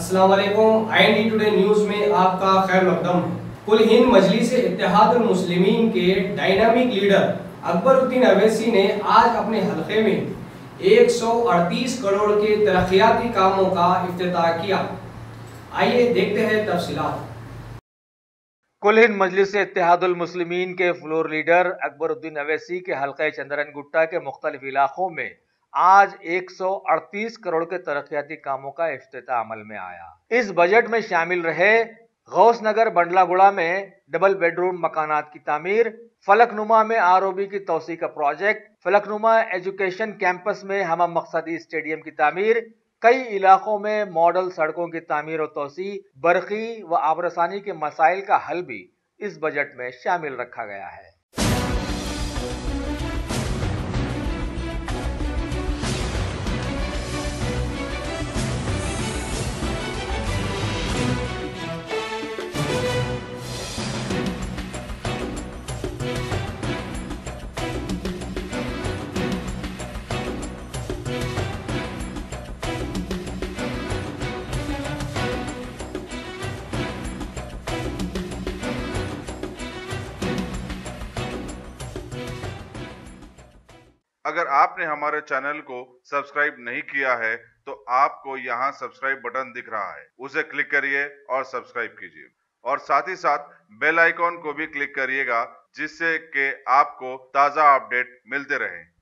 अस्सलाम वालेकुम। IND today news में आपका खैर मकदम। कुल हिंद मजलिस इत्तेहादुल मुस्लिमीन के डायनामिक लीडर अकबरुद्दीन अवैसी ने आज अपने हल्के में 138 करोड़ के तरक्याती कामों का इफ्तिताह किया। आइए देखते हैं तफसीलात। कुल हिंद मजलिस इत्तेहादुल मुस्लिमीन के फ्लोर लीडर अकबरुद्दीन अवैसी के हल्का चंदरन गुट्टा के मुख्तलिफ इलाकों में आज 138 करोड़ के तरक्याती कामों का इफ्तिताह अमल में आया। इस बजट में शामिल रहे गौस नगर बंडलागुड़ा में डबल बेडरूम मकानात की तामीर, फलकनुमा में ROB की तोसी का प्रोजेक्ट, फलकनुमा एजुकेशन कैंपस में हम मकसदी स्टेडियम की तामीर, कई इलाकों में मॉडल सड़कों की तामीर और तोसी, बरकी व आबरसानी के मसाइल का हल भी इस बजट में शामिल रखा गया है। अगर आपने हमारे चैनल को सब्सक्राइब नहीं किया है तो आपको यहाँ सब्सक्राइब बटन दिख रहा है, उसे क्लिक करिए और सब्सक्राइब कीजिए और साथ ही साथ बेल आइकॉन को भी क्लिक करिएगा जिससे कि आपको ताज़ा अपडेट मिलते रहें।